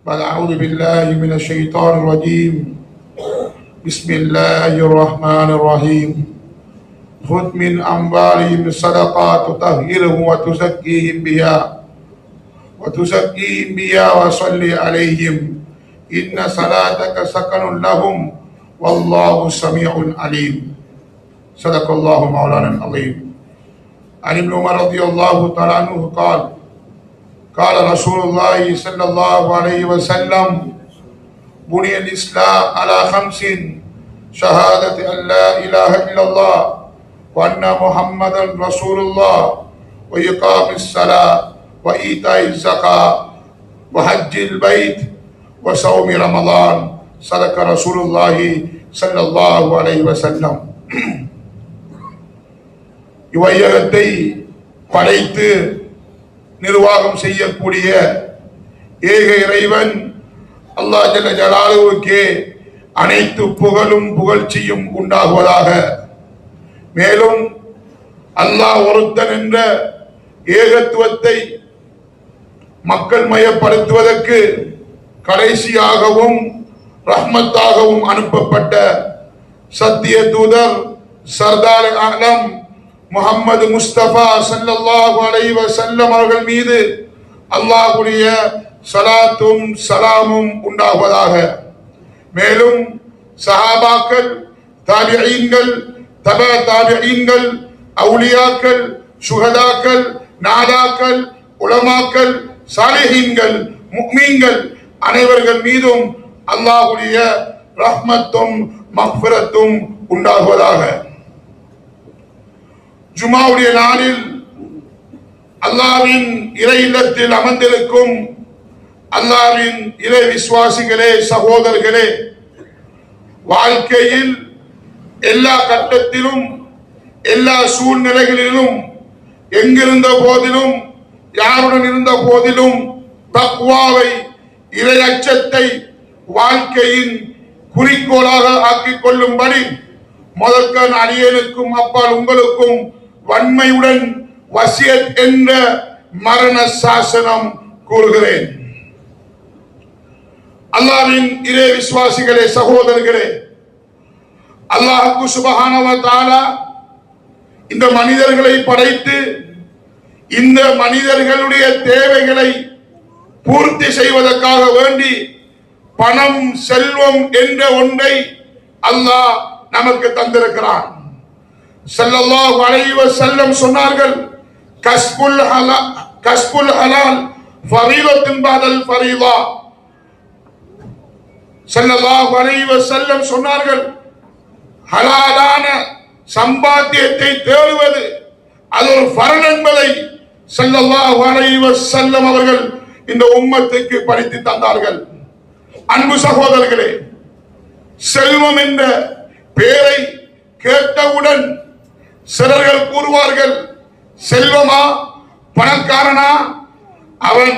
أعوذ بالله من الشيطان الرجيم. بسم الله الرحمن الرحيم. خذ من أموالهم صدقات تطهرهم وتزكيهم بها وصل عليهم إن صلاتك سكن لهم والله سميع عليم. صدق الله مولانا العظيم. عن ابن عمر رضي الله تعالى عنه قال رسول الله صلى الله عليه وسلم بني الإسلام على 5: شهادة أن لا إله إلا الله وأن محمدا رسول الله وإقام الصلاة وإيتاء الزكاة وحج البيت وصوم رمضان. صدق رسول الله صلى الله عليه وسلم. இவ்வையகத்தை படைத்து நிர்வாகம் செய்யக்கூடிய ஏக இறைவன் அல்லாஹ் ஜல்ல ஜலாலுவுக்கே அனைத்து புகழும் புகழ்ச்சியும் உண்டாகுவதாக. மேலும் அல்லாஹ் ஒருத்தன் என்ற ஏகத்துவத்தை மக்கள் மயப்படுத்துவதற்கு கடைசியாகவும் ரஹ்மத்தாகவும் அனுப்பப்பட்ட சத்திய தூதர் சர்தார் ஆலம் முஹம்மது முஸ்தபா ஸல்லல்லாஹு அலைஹி வஸல்லம் அவர்கள் மீது அல்லாஹ்வுடைய ஸலாத்தும் ஸலாமும் உண்டாகுவதாக. மேலும் சஹாபாக்கள், தாபிஈன்கள், தபா தாபிஈன்கள், அவுலியாக்கள், சுஹதாக்கள், நாதாக்கள், உலமாக்கள், சாலிஹீன்கள், முஃமின்கள் அனைவர்கள் மீதும் அல்லாஹ்வுடைய ரஹ்மத்தும் மக்ஃபிரத்தும் உண்டாகுவதாக. ஜுமாவுடைய நாளில் அல்லாஹ்வின் இறை இல்லத்தில் அமர்ந்திருக்கும் அல்லாஹ்வின் இறை விசுவாசிகளே, சகோதரர்களே, வாழ்க்கையில் எல்லா கட்டத்திலும் எல்லா சூழ்நிலைகளிலும் எங்கிருந்த போதிலும் யாருடன் இருந்த போதிலும் தக்வாவை, இறை அச்சத்தை வாழ்க்கையின் குறிக்கோளாக ஆக்கிக் கொள்ளும்படி முதற்கண் அடியேனுக்கும் அப்பால் உங்களுக்கும் வன்மையுடன் வசியத் என்ற மரண சாசனம் கூறுகிறேன். அல்லாஹ்வின் இறை விசுவாசிகளே, சகோதரர்களே, அல்லாஹ் சுப்ஹானஹு வ தஆலா இந்த மனிதர்களை படைத்து இந்த மனிதர்களுடைய தேவைகளை பூர்த்தி செய்வதற்காக வேண்டி பணம், செல்வம் என்ற ஒன்றை அல்லாஹ் நமக்கு தந்திருக்கிறான். ஸல்லல்லாஹு அலைஹி வஸல்லம் சொன்னார்கள், கஸ்புல் ஹலால் ஃபரீலத்துன் பஅதல் ஃபரீலா. ஸல்லல்லாஹு அலைஹி வஸல்லம் சொன்னார்கள், ஹலாலான சம்பாத்தியத்தை தேடுவது அது ஒரு ஃபர்ல் என்பதை ஸல்லல்லாஹு அலைஹி வஸல்லம் அவர்கள் இந்த உம்மத்துக்கு படித்து தந்தார்கள். அன்பு சகோதரர்களே, செல்வம் என்ற பேரை கேட்டவுடன் சிலர்கள் கூறுவார்கள், செல்வமா, பணக்காரனா, அவன்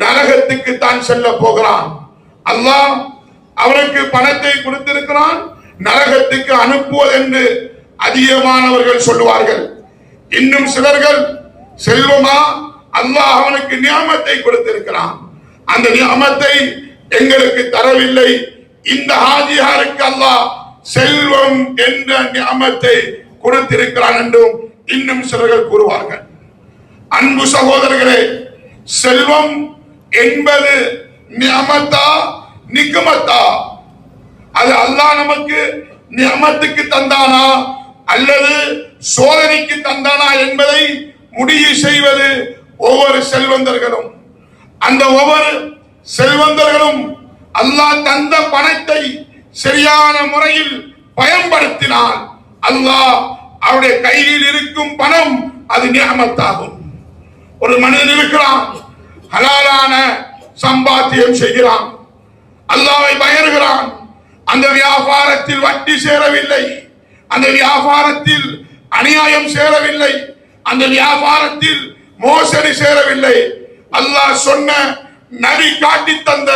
நரகத்துக்கு தான் செல்ல போகிறான், அல்லாஹ் அவனுக்கு பணத்தை கொடுத்திருக்கிறான், நரகத்துக்கு அனுப்புவது என்று அதிகமானவர்கள் சொல்லுவார்கள். இன்னும் சிலர்கள், செல்வமா, அல்லாஹ் அவனுக்கு நியாமத்தை கொடுத்திருக்கிறான், அந்த நியாமத்தை எங்களுக்கு தரவில்லை, இந்த ஹாஜியாருக்கு அல்லாஹ் செல்வம் என்ற நியாமத்தை கொடுத்திருக்கிறான் என்றும் இன்னும் சிலர்கள் கூறுவார்கள். அன்பு சகோதரர்களே, செல்வம் என்பது நியாமத்தா, நிக்மத்தா? அது அல்லாஹ் நமக்கு நியாமத்துக்கு தந்தானா அல்லது சோதனைக்கு தந்தானா என்பதை முடிவு செய்வது ஒவ்வொரு செல்வந்தர்களும். அந்த ஒவ்வொரு செல்வந்தர்களும் அல்லாஹ் தந்த பணத்தை சரியான முறையில் பயன்படுத்தினால் அல்லாஹ் அவருடைய கையில் இருக்கும் பணம் அது நியாமத்தாகும். ஒரு மனிதன் இருக்கிறான், ஹலாலான சம்பாத்தியம் செய்கிறான், அல்லாஹ்வை பயருகிறான், அந்த வியாபாரத்தில் வட்டி சேரவில்லை, அந்த வியாபாரத்தில் அநியாயம் சேரவில்லை, அந்த வியாபாரத்தில் மோசடி சேரவில்லை, அல்லாஹ் சொன்ன, நபி காட்டி தந்த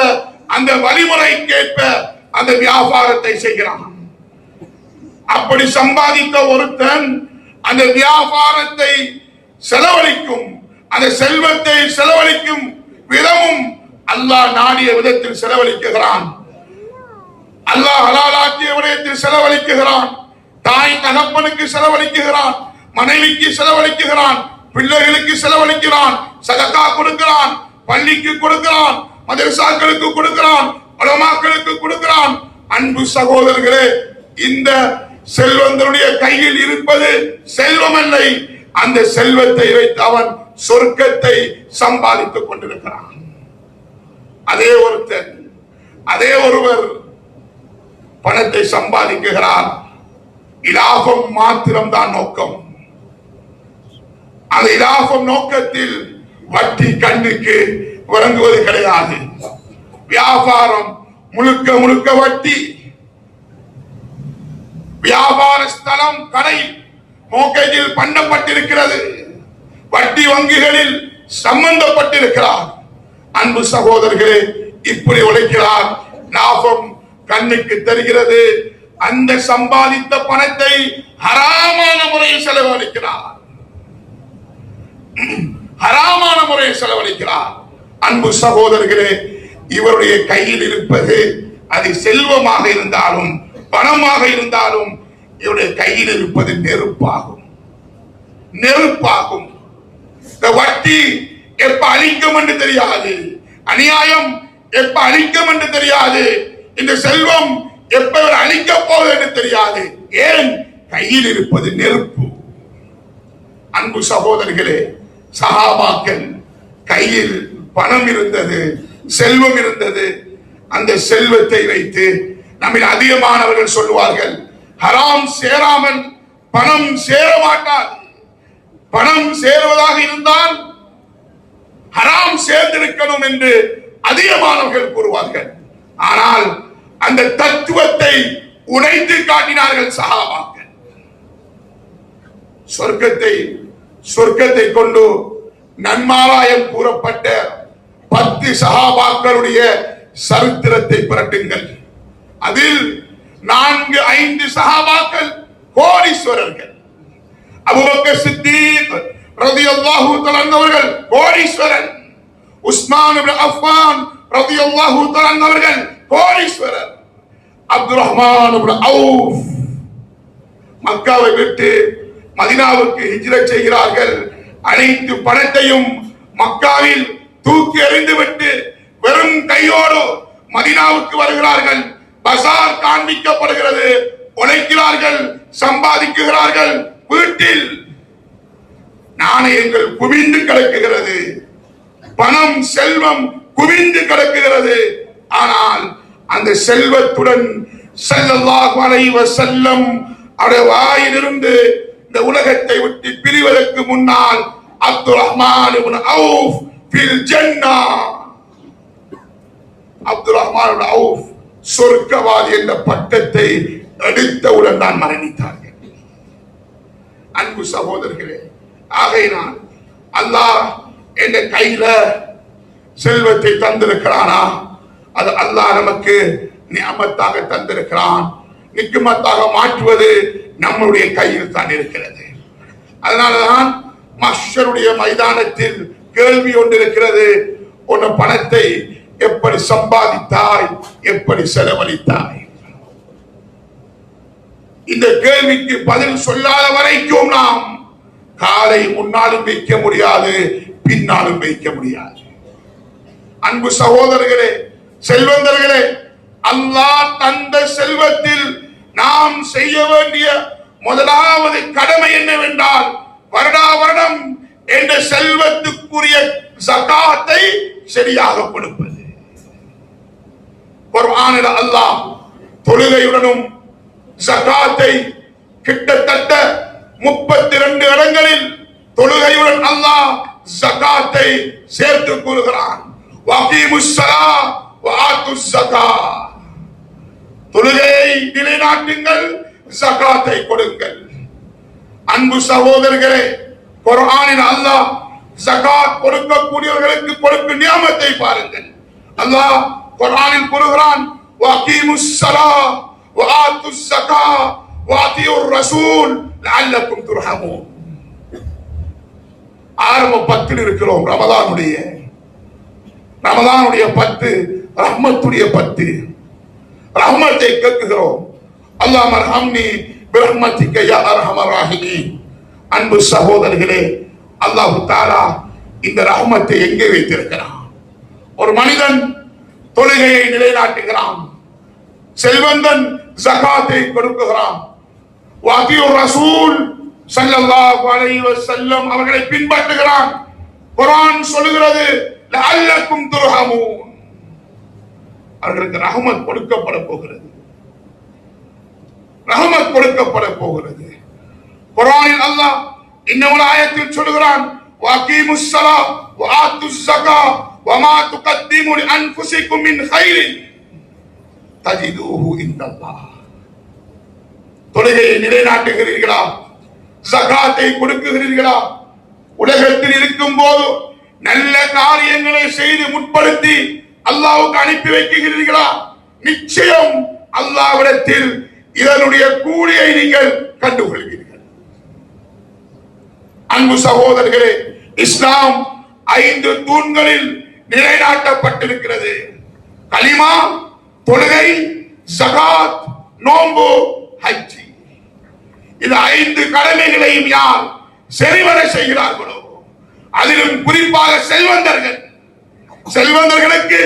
அந்த வழிமுறைக்கேற்ப அந்த வியாபாரத்தை செய்கிறான். அப்படி சம்பாதித்த ஒருத்தன் அந்த வியாபாரத்தை செலவழிக்கும், அந்த செல்வத்தை செலவழிக்கும் விதமும் அல்லாஹ் நாடிய விதத்தில் செலவழிக்குகிறான். அல்லாஹ் ஹலாலாக்கிய விடயத்தில் செலவழிக்குகிறான். தாய் தகப்பனுக்கு செலவழிக்குகிறான், மனைவிக்கு செலவழிக்குகிறான், பிள்ளைகளுக்கு செலவழிக்கிறான், சதகா கொடுக்கிறான், பள்ளிக்கு கொடுக்கிறான், மதரசாக்களுக்கு கொடுக்கிறான், உலமாக்களுக்கு கொடுக்கிறான். அன்பு சகோதரர்களே, இந்த செல்வந்தனுடைய கையில் இருப்பது செல்வம் இல்லை, அந்த செல்வத்தை வைத்து அவன் சொர்க்கத்தை சம்பாதித்துக் கொண்டிருக்கிறான். அதே ஒருத்தன், அதே ஒருவர் பணத்தை சம்பாதிக்கிறார், இலாபம் மாத்திரம்தான் நோக்கம். அந்த இலாபம் நோக்கத்தில் வட்டி கண்ணுக்கு வழங்குவது கிடையாது. வியாபாரம் முழுக்க முழுக்க வட்டி. வியாபார ஸ்தலம் கடை மோகேஜில் பண்ணப்பட்டிருக்கிறது, வட்டி வங்கிகளில் சம்பந்தப்பட்டிருக்கிறார். அன்பு சகோதரர்களே, இப்படி உழைக்கிறார், லாபம் கண்ணுக்கு தெரிகிறது. அந்த சம்பாதித்த பணத்தை ஹராமான முறையில் செலவழிக்கிறார், ஹராமான முறையில் செலவழிக்கிறார். அன்பு சகோதரர்களே, இவருடைய கையில் இருப்பது அது செல்வமாக இருந்தாலும் பணமாக இருந்தாலும் இவருடைய கையில் இருப்பது நெருப்பாகும், நெருப்பாகும். இந்த வட்டி எப்ப அழிக்கும் என்று தெரியாது, அநியாயம் எப்ப அழிக்கும் என்று தெரியாது, இந்த செல்வம் எப்ப அழிக்க போகுது என்று தெரியாது. ஏன்? கையில் இருப்பது நெருப்பு. அன்பு சகோதரர்களே, சஹாபாக்கள் கையில் பணம் இருந்தது, செல்வம் இருந்தது. அந்த செல்வத்தை வைத்து நம்மில் அதிகமானவர்கள் சொல்லுவார்கள், ஹராம் சேராமல் பணம் சேர மாட்டாது. பணம் சேருவதாக இருந்தால் ஹராம் சேர்ந்திருக்கணும் என்று அதிகமானவர்கள் கூறுவார்கள். ஆனால் அந்த தத்துவத்தை உடைத்து காட்டினார்கள் சஹாபாக்கள். சொர்க்கத்தை கொண்டு நன்மாராயம் கூறப்பட்ட 10 சஹாபாக்களுடைய சரித்திரத்தை புரட்டுங்கள். அதில் 4-5 சஹாபாக்கள் கோடீஸ்வரர்கள். அபூபக்கர் சித்தீக் ரலியல்லாஹு தஆலா அவர்கள் கோடீஸ்வரன், உஸ்மான் இப்னு அஃபான் ரலியல்லாஹு தஆலா அவர்கள் கோடீஸ்வரர், அப்துல் ரஹ்மான் இப்னு அவுஃப் மக்காவை விட்டு மதீனாவுக்கு ஹிஜ்ரத் செய்கிறார்கள். அனைத்து பணத்தையும் மக்காவில் தூக்கி எறிந்துவிட்டு வெறும் கையோடு மதீனாவுக்கு வருகிறார்கள். பசார் காண்பிக்கப்படுகிறது, உழைக்கிறார்கள், சம்பாதிக்கிறார்கள். வீட்டில் நாணயங்கள் குவிந்து கிடக்குகிறது, பணம் செல்வம் குவிந்து கிடக்குகிறது. ஆனால் அந்த செல்வத்துடன் ஸல்லல்லாஹு அலைஹி வஸல்லம் அவருடைய வாயிலிருந்து இந்த உலகத்தை விட்டு பிரிவதற்கு முன்னால் அப்துல் ரஹ்மான் இப்னு அவுஃப் ஃபில் ஜன்னah, அப்துல் ரஹ்மான் இப்னு அவுஃப் சொர்க்கவாதி என்ற பட்டத்தை எடுத்தவுடன் தான் மரணித்தார்கள். அன்பு சகோதரர்களே, ஆகையினால் அல்லாஹ் என்ற கையில செல்வத்தை தந்திருக்கிறானா, அது அல்லாஹ் நமக்கு நியமத்தாக தந்திருக்கிறான். நிக்குமத்தாக மாற்றுவது நம்முடைய கையில் தான் இருக்கிறது. அதனாலதான் மஹ்ஷருடைய மைதானத்தில் கேள்வி ஒன்று இருக்கிறது, உன் பணத்தை எப்படி சம்பாதித்தாய், எப்படி செலவழித்தாய்? இந்த கேள்விக்கு பதில் சொல்லாத வரைக்கும் நாம் காலை முன்னாலும் வைக்க முடியாது, பின்னாலும் வைக்க முடியாது. அன்பு சகோதரர்களே, செல்வந்தர்களே, அல்லாஹ் தந்த செல்வத்தில் நாம் செய்ய வேண்டிய முதலாவது கடமை என்னவென்றால், வருடா வருடம் என்ற செல்வத்துக்குரிய ஜகாத்தை சரியாக கொடுப்பது. குர்ஆனில் அல்லாஹ் தொழுகையுடனும் ஜகாத்தை கிட்டத்தட்ட 32 இடங்களில் தொழுகையுடன் அல்லாஹ் ஜகாத்தை சேர்த்து கூறுகிறான். வகீமுஸ் ஸலாத் வ ஆத்துஸ் ஸகாத், தொழுகையை நிலைநாட்டுங்கள், ஜகாத்தை கொடுங்கள். அன்பு சகோதரர்களே, குர்ஆனில் அல்லாஹ் ஜகாத் கொடுக்கக்கூடியவர்களுக்கு கொடுக்கும் நியமத்தை பாருங்கள். அல்லாஹ் குர்ஆனில் கூறுகிறான், வகீமுஸ் ஸலாத் வ ஆத்துஸ் ஸகாத் வ அத்தியுர் ரசூல் லஅல்லக்கும் துர்ஹமூன். ஆரம்ப 10 இருக்கிறோம். ரமதானுடைய 10 ரஹ்மத்துடைய 10. ரஹ்மத்தை கேட்கிறோம். அல்லாஹ் மர்ஹம்னி பிரஹ்மத்திக யா அர்ஹமர் ராஹிமீன். அன்பு சகோதரர்களே, அல்லாஹ் தஆலா இந்த ரஹ்மத்தை எங்கே வைத்திருக்கிறான்? ஒரு மனிதன் தொழுகையை நிலைநாட்டுகிறான், செல்வந்தன் ஜகாத்தை கொடுக்குகிறான், வாதியுர் ரசூல் ஸல்லல்லாஹு அலைஹி வஸல்லம் அவர்களை பின்பற்றுகிறான். குர்ஆன் சொல்கிறது லஅல்லக்கும் துர்ஹமூன், அவர்களுக்கு ரஹ்மத் கொடுக்கப்பட போகிறது, ரஹ்மத் கொடுக்கப்பட போகிறது. குர்ஆனில் அல்லாஹ் இன்னொரு ஆயத்தில் சொல்கிறான் வகீமுஸ் ஸலாத் வஆத்துஸ் ஸகாத் வமா துகத்திமு லிஅன்ஃபுசிக்கும் மின் கைரின் தஜிதுஹு இன்தல்லாஹ். தொழுகையை நிலைநாட்டுகிறீர்களா? ஜகாத்தை கொடுக்குகிறீர்களா? உலகத்தில் இருக்கும் போது நல்ல காரியங்களை செய்து முற்படுத்தி அல்லாஹ்வுக்கு அனுப்பி வைக்கிறீர்களா? நிச்சயம் அல்லாஹ்விடத்தில் இதனுடைய கூலியை நீங்கள் கண்டுகொள்வீர்கள். அன்பு சகோதரர்களே, இஸ்லாம் 5 தூண்களில் நிலைநாட்டப்பட்டிருக்கிறது. கலிமா, தொழுகை, ஜகாத், நோன்பு, ஹஜ். இந்த 5 கடமைகளையும் யார் சரிவர செய்கிறார்களோ, அதிலும் குறிப்பாக செல்வந்தர்களுக்கு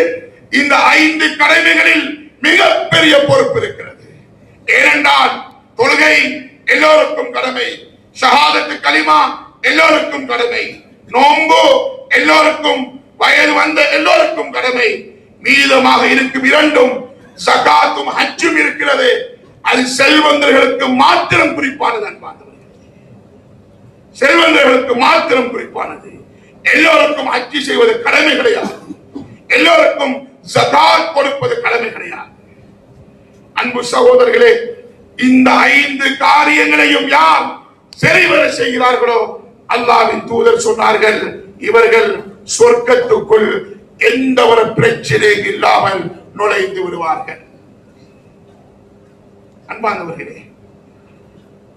இந்த 5 கடமைகளில் மிகப்பெரிய பொறுப்பு இருக்கிறது. ஏனென்றால் தொழுகை எல்லோருக்கும் கடமை, ஷஹாதத்து கலிமா எல்லோருக்கும் கடமை, நோன்பு எல்லோருக்கும், வயது வந்த எல்லோருக்கும் கடமை. மீதமாக இருக்கும் 2ம் ஜகாத்தும் ஹஜ்ஜும் இருக்கிறது. அது செல்வந்தர்களுக்கு மாத்திரம் குறிப்பானது. செல்வந்தர்களுக்கு மாத்திரம் குறிப்பானது. எல்லோருக்கும் ஹஜ் செய்வது கடமை கிடையாது, எல்லோருக்கும் ஜகாத் கொடுப்பது கடமை கிடையாது. அன்பு சகோதரர்களே, இந்த 5 காரியங்களையும் யார் சரிவர செய்கிறார்களோ அல்லாஹ்வின் தூதர் சொன்னார்கள், இவர்கள் சொர்க்கத்துக்குள் எந்த ஒரு பிரச்சனையும் இல்லாமல் நுழைந்து விடுவார்கள். அன்பானவர்களே,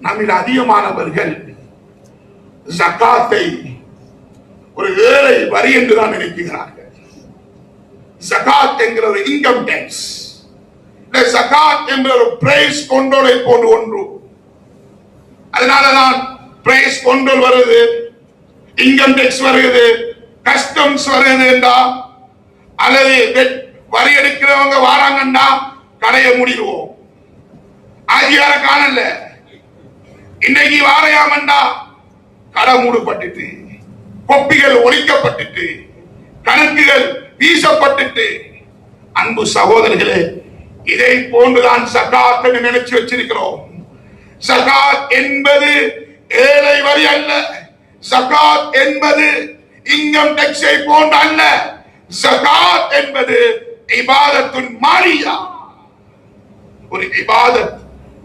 நம்மில் அதிகமானவர்கள் ஜகாத்தை ஒரு ஏழை வரி என்று தான் நினைக்கிறார்கள். ஜகாத் என்கிற ஒரு இன்கம் டாக்ஸ், ஜகாத் என்ற ஒரு பிரைஸ் கண்ட்ரோலை போன்று ஒன்று. அதனாலதான் பிரைஸ் கண்ட்ரோல் வருது, இன்கம் டாக்ஸ் வருகிறது, கஸ்டம்ஸ் வருகிறது என்றா, அல்லது வரி எடுக்கிறவங்க வாராங்கன்னா கடையை மூடிடுவோம். ஆஜியார காணல, இன்னைக்கு வாரையாமண்டா கடை மூடப்பட்டுட்டு, கொப்பிகள் ஒழிக்கப்பட்டுட்டு, கணக்குகள் வீசப்பட்டுட்டு. அன்பு சகோதரர்களே, இதை போன்றுதான் ஜகாத் என்று நினைச்சு வச்சிருக்கிறோம். ஜகாத் என்பது ஏழை வரி அல்ல, ஜகாத் என்பது இன்கம் டாக்ஸை போன்ற அல்ல. ஜகாத் என்பது இபாதத்துன் மாலியா, ஒரு இபாதத்,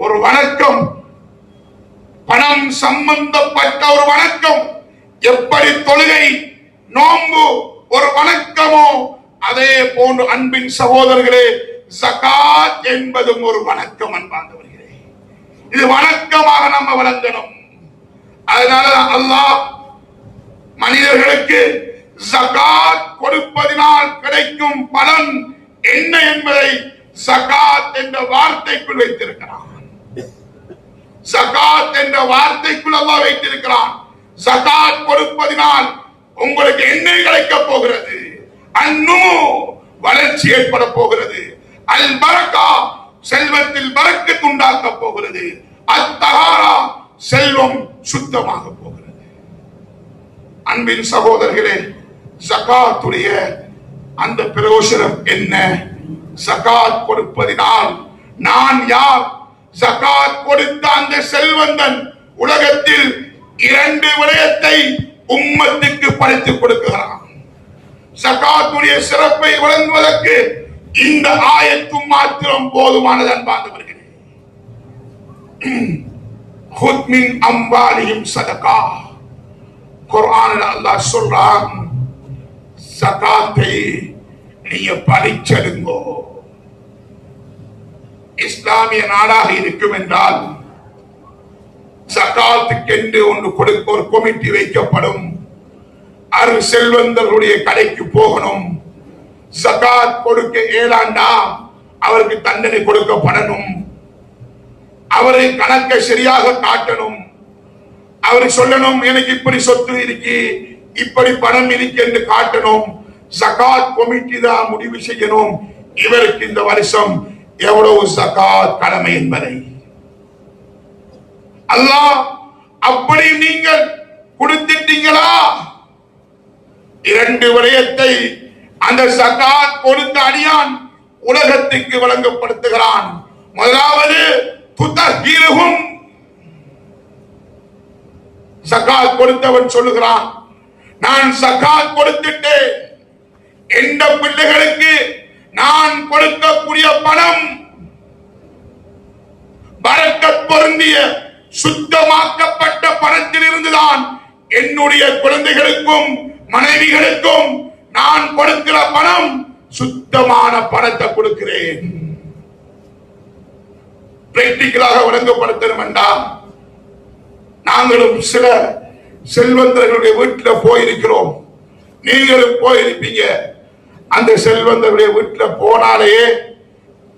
ஒரு வணக்கம், பணம் சம்பந்தப்பட்ட ஒரு வணக்கம். எப்படி தொழுகை நோன்பு ஒரு வணக்கமோ அதே போன்று அன்பின் சகோதரர்களே ஜகாத் என்பதும் ஒரு வணக்கம். அன்பார்ந்தவர்களே, இது வணக்கமாக நம்ம வழங்கணும். அதனால அல்லாஹ் மனிதர்களுக்கு ஜகாத் கொடுப்பதினால் கிடைக்கும் பலன் என்ன என்பதை ஜகாத் என்ற வார்த்தைக்குள் வைத்திருக்கிறான். ஜகாத் என்ற வார்த்தைக்குள் அல்லாஹ் வைத்திருக்கிறான். ஜகாத் கொடுப்பதினால் உங்களுக்கு என்ன கிடைக்கப் போகிறது? அன்னு வளர்ச்சி ஏற்பட போகிறது. அல் பரக்கா செல்வத்தில் பரக்கத் உண்டாக்க போகிறது. அத்தஹாரா செல்வம் சுத்தமாக போகிறது. அன்பின் சகோதரர்களே, ஜகாத்துடைய அந்த பிரயோஜனம் என்ன? ஜகாத் கொடுப்பதினால் நான் யார்? ஜகாத் கொடுத்த அந்த செல்வந்தன் உலகத்தில் 2 விடயத்தை உம்மத்துக்கு படைத்துக் கொடுக்கிறான். ஜகாத்துடைய சிறப்பை வழங்குவதற்கு இந்த ஆயத்தும் மாத்திரம் போதுமானது. அன்பார்ந்தவர்களே, குத் மின் அம்வாலிஹிம் சதகா, குர்ஆனில் அல்லாஹ் சொல்றான், ஜகாத்தை நீங்க படிச்செடுங்கோ. இஸ்லாமிய நாடாக இருக்கும் என்றால் ஜகாத்துக்கென்று ஒன்று கொடுக்க ஒரு கமிட்டி வைக்கப்படும். அரு செல்வந்தர்களுடைய கடைக்கு போகணும், ஜகாத் கொடுக்க இயலாண்டா அவருக்கு தண்டனை கொடுக்கப்படணும். அவரை கணக்கை சரியாக காட்டணும். அவருக்கு சொல்லணும், எனக்கு இப்படி சொத்து இருக்கு, இப்படி பணம் இருக்கு என்று காட்டணும். ஜகாத் கமிட்டி தான் முடிவு செய்யணும் இவருக்கு இந்த வருஷம் எவ்வளவு ஜகாத் கடமை என்பதை. அல்லாஹ் அப்படி நீங்கள் கொடுத்துட்டீங்களா? இரண்டு விடயத்தை அந்த ஜகாத் கொடுத்த அடியான் உலகத்துக்கு வழங்கப்படுத்துகிறான். முதலாவது துதஹீருஹும், ஜகாத் கொடுத்தவன் சொல்லுகிறான், நான் ஜகாத் கொடுத்துட்டேன், எந்த பிள்ளைகளுக்கு நான் கொடுக்கக்கூடிய பணம் பரக்கத் பொருந்திய சுத்தமாக்கப்பட்ட பணத்தில் இருந்துதான் என்னுடைய குழந்தைகளுக்கும் மனைவிகளுக்கும் நான் கொடுக்கிற பணம் சுத்தமான பணத்தை கொடுக்கிறேன். பிராக்டிகலாக வழங்கப்படுத்தணும் என்றால், நாங்களும் சில செல்வந்தர்களுடைய வீட்டில் போயிருக்கிறோம், நீங்களும் போயிருப்பீங்க. அந்த செல்வந்தருடைய வீட்டில் போனாலே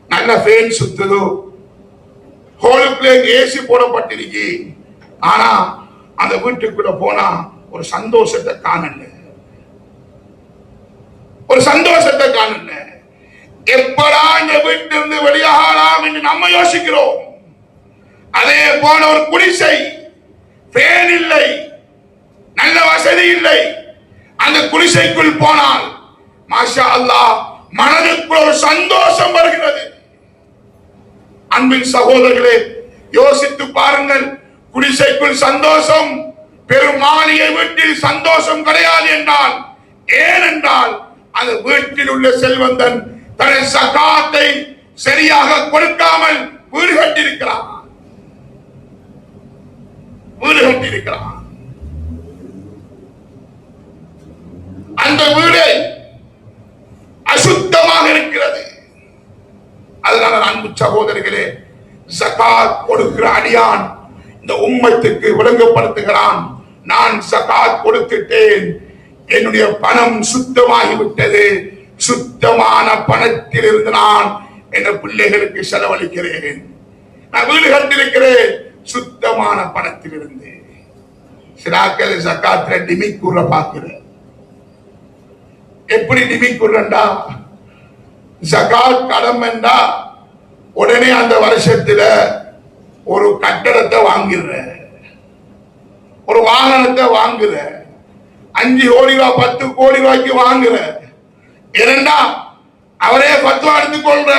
நல்ல ஃபேன் சுத்துது, ஹோலுக்குள்ளே ஏசி போடப்பட்டிருக்கு. ஆனா அந்த வீட்டுக்குள்ள போனா ஒரு சந்தோஷத்தை காணல, ஒரு சந்தோஷத்தை காணல. எப்படா இந்த வீட்டிலிருந்து வெளியாகலாம் என்று நம்ம யோசிக்கிறோம். அதே போல ஒரு குடிசை, ஃபேன் இல்லை, நல்ல வசதி இல்லை. அந்த குடிசைக்குள் போனால் மாஷா அல்லாஹ் மனதுக்குள் ஒரு சந்தோஷம் வருகிறது. அன்பின் சகோதரர்களே, யோசித்து பாருங்கள். குடிசைக்குள் சந்தோஷம், பெரும் மாளிகை வீட்டில் சந்தோஷம் கிடையாது என்றால், ஏனென்றால் அந்த வீட்டில் உள்ள செல்வந்தன் தனது ஜகாத்தை சரியாக கொடுக்காமல் வீடு கட்டியிருக்கிறான், வீடு கட்டியிருக்கிறான். அந்த வீடு அசுத்தமாக இருக்கிறது. அதனால அன்பு சகோதரர்களே, ஜகாத் கொடுக்கிற அடியான் இந்த உம்மத்துக்கு விளங்கப்படுத்துகிறான், நான் ஜகாத் கொடுத்துட்டேன், என்னுடைய பணம் சுத்தமாகிவிட்டது, சுத்தமான பணத்தில் இருந்து நான் என் பிள்ளைகளுக்கு செலவழிக்கிறேன், நான் வீடு கட்டிருக்கிறேன் சுத்தமான பணத்தில் இருந்து. சிலாக்கள் ஜகாத்ல டிமிக்குற பார்க்கிறேன். எப்படி டிமிக்குறண்டா, ஜகாத் கடன் என்றா உடனே அந்த வருஷத்துல ஒரு கட்டடத்தை வாங்கிடுற, ஒரு வாகனத்தை வாங்குற, 5 கோடி ரூபாய் 10 கோடி ரூபாய்க்கு வாங்குற. இரண்டா அவரே பத்துவா எடுத்துக் கொள்ற,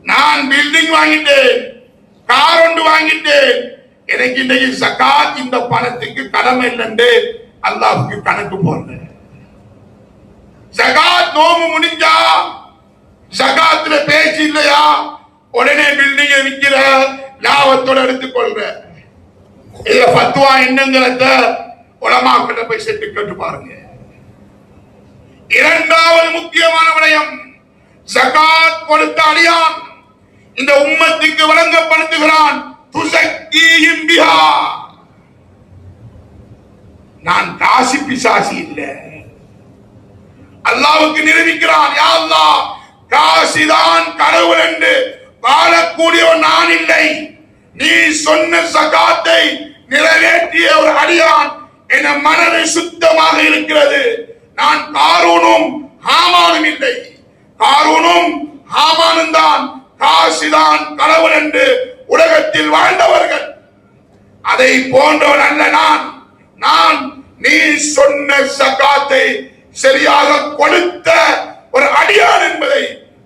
நான் பில்டிங் வாங்கிட்டேன், கார் ஒன்று வாங்கிட்டேன், எனக்கு இன்னைக்கு ஜகாத் இந்த பணத்துக்கு கடமை இல்லைன்னு அல்லாஹ்வுக்கு கணக்கு போடுற. ஜகாத் நோம்பு முடிஞ்சா ஜகாத்துல பேச்சு இல்லையா, உடனே பில்டிங்கை விற்கிற, லாபத்தோட எடுத்துக்கொள்ற. இதுல பத்துவா என்னங்கிறத உலமாக்கிட்ட போய் சென்று கேட்டு பாருங்க. இரண்டாவது முக்கியமான விடயம், ஜகாத் கொடுத்த அடியான் இந்த உம்மத்துக்கு வழங்கப்படுத்துகிறான். துஸக்கீஹிம் பிஹா, நான் காசி பிசாசி இல்லை, அல்லாஹ்வுக்கு நிரூபிக்கிறான். யா அல்லாஹ், காசிதான் கடவுள் என்று வாழக்கூடியவன் நான் இல்லை, நீ சொன்ன ஜகாத்தை நிறைவேற்றிய ஒரு அடியான் என் மனது சுத்தமாக இருக்கிறது. நான் காரூனும் ஹாமானும் இல்லை, காரூனும் ஹாமானும் தான் காசிதான் கடவுள் என்று உலகத்தில் வாழ்ந்தவர்கள். அதை போன்றவன் அல்ல நான். நான் நீ சொன்ன ஜகாத்தை சரியாக கொடுத்த ஒரு அடியான் என்பதை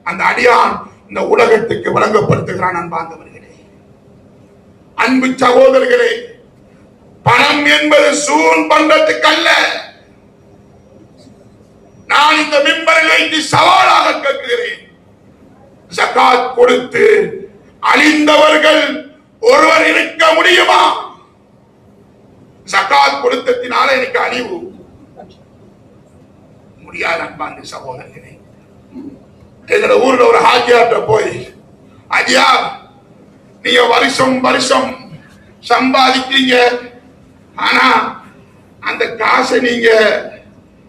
அந்த அடியான் இந்த உலகத்துக்கு வழங்கப்படுத்துகிறான். அன்பார்ந்தவர்களே, அன்பு சகோதரர்களே, பணம் என்பது சூன் பண்றதுக்கு அல்ல. நான் இந்த மிம்பரில் வைத்து சவாலாக கேட்கிறேன், ஜகாத் கொடுத்து அழிந்தவர்கள் ஒருவர் இருக்க முடியுமா? ஜகாத் கொடுத்ததினால எனக்கு அழிவு முடியாது. அன்பார்ந்த சகோதரர்களே, எங்களோட ஊர்ல ஒரு ஹாஜியார்ட்ட போய், ஹாஜியா நீங்க வருஷம் வருஷம் சம்பாதிக்கிறீங்க, ஆனா அந்த காசை நீங்க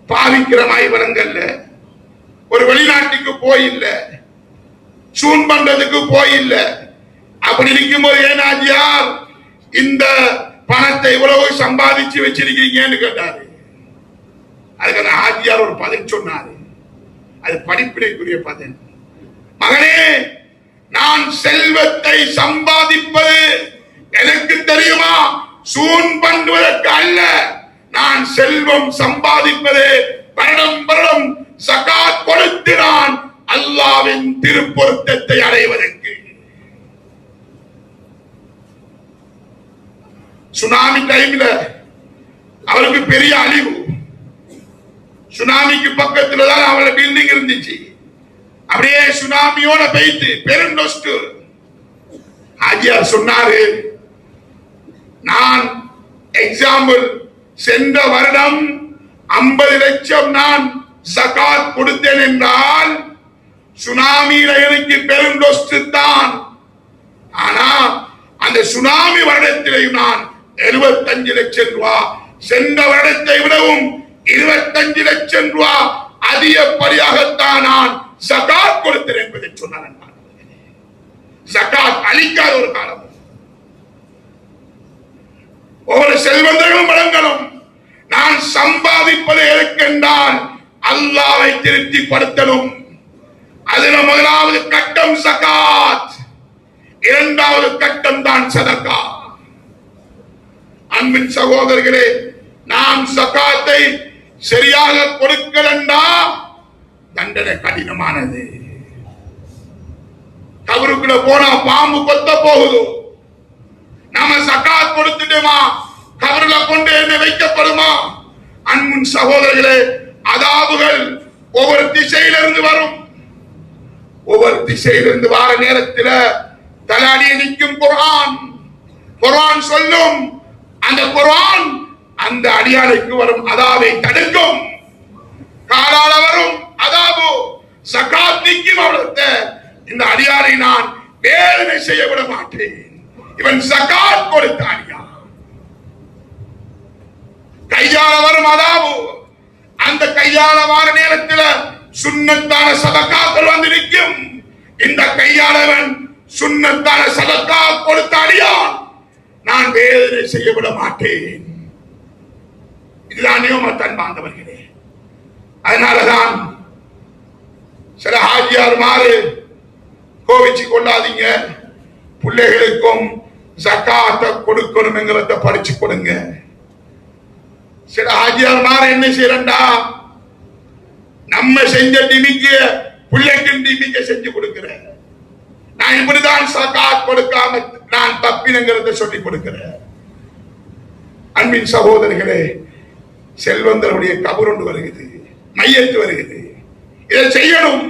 பாவிக்கிற மாதிரி வரங்கல்ல, ஒரு வெளி வெளிநாட்டுக்கு போயில்ல, சூன் பண்றதுக்கு போயில்ல. அப்படி இருக்கும்போது ஏனாஜியார் இந்த பணத்தை இவ்வளவு சம்பாதிச்சு வச்சிருக்கீங்கன்னு கேட்டாரு. அதுக்கு அந்த ஆஜியார் ஒரு பதில் சொன்னாரு. அது படிப்பினைக்குரிய பதில். மகனே, நான் செல்வத்தை சம்பாதிப்பது எனக்கு தெரியுமா? சூன் பண்ணுவதற்கு அல்ல. நான் செல்வம் சம்பாதிப்பது வருடம் வருடம் ஜகாத் கொடுத்து நான் அல்லாஹ்வின் திருப்பொருத்தத்தை அடைவதற்கு. சுனாமி டைம்ல அவருக்கு பெரிய அழிவு. சுனாமிக்கு பக்கத்துல தான் அவளோட பில்டிங் இருந்துச்சு. அப்படியே சுனாமியோட போயிட்டு பெருந்தொஸ்ட். ஆஜியார் சொன்னாரு, நான் எக்ஸாம்பிள் சென்ற வருடம் 50 லட்சம் நான் ஜகாத் கொடுத்தேன் என்றால் சுனாமியில எனக்கு பெருந்தொஸ்ட் தான். ஆனா அந்த சுனாமி வருடத்திலேயும் நான் 75 லட்சம் ரூபாய், சென்ற வருடத்தை விடவும் 25 லட்சம் ரூபாய் அதிகப்படியாகத்தான் நான் ஜகாத் கொடுத்தேன் என்பதை சொன்னார். ஜகாத் அளிக்காத ஒரு காலம். ஒவ்வொரு செல்வந்தர்களும் வழங்கணும். நான் சம்பாதிப்பது எதற்கென்றால் அல்லாஹ்வை திருப்திப்படுத்தணும். அதுல முதலாவது கட்டம் ஜகாத், இரண்டாவது கட்டம் தான் சதகா. அன்பின் சகோதரர்களே, நாம் ஜகாத்தை சரியாக கொடுக்கலண்டா தண்டனை கடினமானது. கபருக்குள்ள போனா பாம்பு கொத்த போகுது. நாம ஜகாத் கொடுத்துட்டோமா, கபருல கொண்டு என்ன வைக்கப்படுமா? அன்பின் சகோதரர்களே, அதாபுகள் ஒவ்வொரு திசையிலிருந்து வரும். ஒவ்வொரு திசையிலிருந்து வார நேரத்தில் தலாடிய நிற்கும் குர்ஆன். குர்ஆன் சொல்லும், அந்த குர்ஆன் அந்த அடியானுக்கு வரும் அதாவை தடுக்கும். காலால வரும் அதாபு ஜகாத் நிற்கும். அவளத்தை இந்த அடியாரை நான் வேதனை செய்ய விட மாட்டேன். இவன் ஜகாத் கொடுத்த அடியான். கையால வரும் அதாபு, அந்த கையால வார நேரத்தில் சுன்னத்தான சதகாக்கள் வந்து நிற்கும். இந்த கையாளவன் சுன்னத்தான சதகா கொடுத்த அடியான், நான் வேதனை செய்ய விட மாட்டேன். இதுதான் நியமத்தன் பாந்தவர்களே. அதனாலதான் சில ஹாஜியார் மாறு கோவிச்சு கொள்ளாதீங்க. பிள்ளைகளுக்கும் ஜகாத்தை கொடுக்கணுங்கிறத படிச்சு கொடுங்க. சில ஹாஜியார் மாறு என்ன செய்யறா, நம்ம செஞ்ச டிமிக்கு பிள்ளைக்கும் டிமிக்க செஞ்சு கொடுக்கிறேன். நான் இப்படிதான் ஜகாத் கொடுக்காம நான் தப்பினங்கிறத சொல்லி கொடுக்கிறேன். அன்பின் சகோதரர்களே, செல்வந்தருடைய கபர் ஒன்று வருகிறது, மையத்து வருகிறது. இதை செய்யணும்.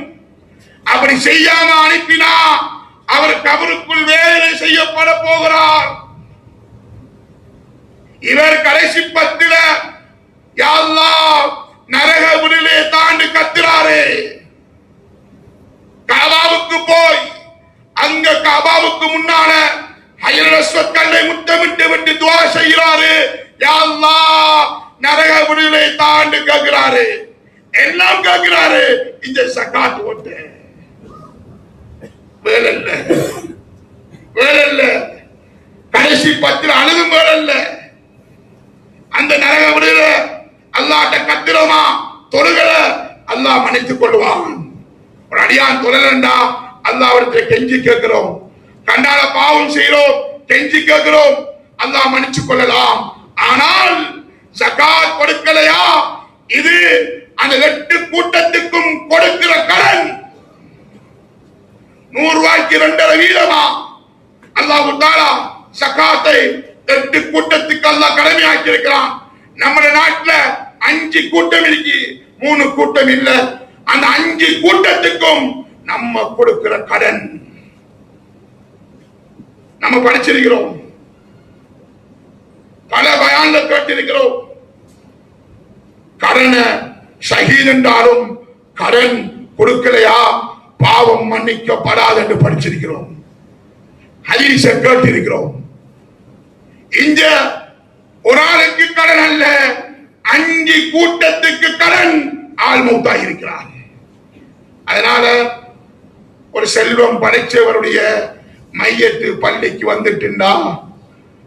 அப்படி செய்யாம அனுப்பினா அவர் கபருக்குள் வேதனை செய்யப்பட போகிறார். இவர் கடைசி 10 யா அல்லாஹ் நரக விடிலே தாண்டி கத்துறாரு. காபாவுக்கு போய் அங்க காபாவுக்கு முன்னால ஹஜ்ருல் அஸ்வத் கல்லை முத்தமிட்டு விட்டு துஆ செய்கிறாரு. யா அல்லாஹ் நரக விடிலே தாண்டி கேட்கிறாரு. எல்லாம் கேட்கிறாரு. இந்த ஜகாத் ஓட்டு வேலல்ல, வேலல்ல. கடைசி 10 அழுதும் வேலல்ல. அந்த நரக விடில அல்லாஹ்ட்ட கத்திரமா தொழுகல, அல்லாஹ் மன்னித்துக் கொள்வான். ஒரு அடியான் தொழலண்டா அல்லாஹ் அவர்கிட்ட கெஞ்சி கேட்கிறோம். கண்டால பாவம் செய்கிறோம், கெஞ்சி கேட்கிறோம், அல்லாஹ் மன்னிச்சுக் கொள்ளலாம். ஆனால் ஜகாத் கொடுக்கலையா, இது அந்த 8 கூட்டத்துக்கும் கொடுக்கிற கடன். 100 ரூபாய்க்கு 2.5 வீதமா அல்லாஹ் தஆலா ஜகாத்தை 8 கூட்டத்துக்கு அல்லாஹ் கடமையாக்கி இருக்கிறான். நம்ம நாட்டுல 5 கூட்டம் இருக்கு, 3 கூட்டம் இல்ல. அந்த 5 கூட்டத்துக்கும் நம்ம கொடுக்கிற கடன். நம்ம படிச்சிருக்கிறோம், பல பயான்ல கேட்டிருக்கிறோம். கடனை ஷஹீத் என்றாலும் கடன் கொடுக்கலையா பாவம் மன்னிக்கப்படாது என்று படிச்சிருக்கிறோம். ஹதீஸ கேட்டிருக்கிறோம். இங்க ஒரு ஆளுக்கு கடன் அல்ல, 5 கூட்டத்துக்கு கடன். ஆள் மௌத்தா இருக்கிறார். அதனால ஒரு செல்வம் படைச்சவருடைய மையத்து பள்ளிக்கு வந்துட்டுண்டா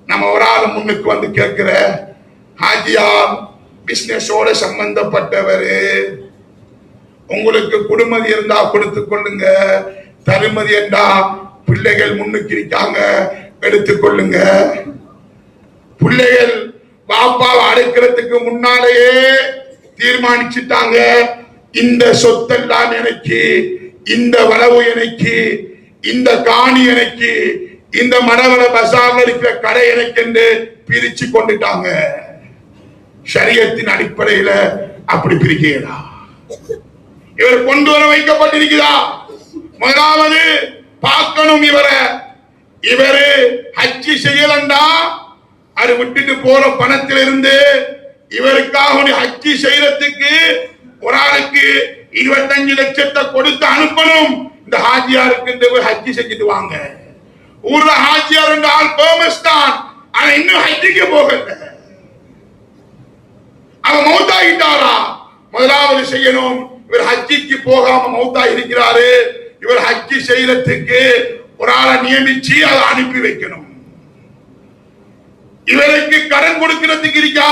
நம்ம ஒரு ஆள் முன்னுக்கு வந்து கேட்கிற, ஹாஜியார் பிசினஸோட சம்பந்தப்பட்டவரு, உங்களுக்கு குடுமதி இருந்தா கொடுத்து கொள்ளுங்க, தருமதி என்றா பிள்ளைகள் முன்னுக்கு இருக்காங்க எடுத்துக்கொள்ளுங்க. பிள்ளைகள் பாப்பாவை அடைக்கிறதுக்கு முன்னாலேயே தீர்மானிச்சுட்டாங்க, இந்த சொத்தெல்லாம் எனக்கு, இந்த வளவு எனக்கு, இந்த காணி எனக்கு, இந்த மணவள பசார்ல இருக்கிற கடை எனக்கு என்று பிரிச்சு கொண்டுட்டாங்க. ஷரியத்தின் அடிப்படையில அப்படி பிரிக்கிறா. இவர் கொண்டு வர வைக்கப்பட்டிருக்கிறா. முதலாவது பார்க்கணும், இவரு ஹஜ்ஜி செய்யலண்டா அது விட்டுட்டு போற பணத்திலிருந்து இவருக்காக ஹஜ்ஜி செய்யறதுக்கு ஒரு ஆளுக்கு 25 லட்சத்தை கொடுத்து அனுப்பணும். இந்த ஹாஜியாருக்கு ஹஜ்ஜி செஞ்சுட்டு வாங்க. ஊர்ல ஹாஜியார் என்ற ஆள் பேமஸ் தான், ஆனா இன்னும் ஹஜ்ஜிக்கு போகல. அவன் மௌத்தாகிட்டாரா, முதலாவது செய்யணும். இவர் ஹஜ்ஜிக்கு போகாம மௌத்தா இருக்கிறாரு, இவர் ஹஜ்ஜி செய்யறதுக்கு ஒரு ஆளை நியமிச்சு அதை அனுப்பி வைக்கணும். இவருக்கு கடன் கொடுக்கிறதுக்கு இருக்கா,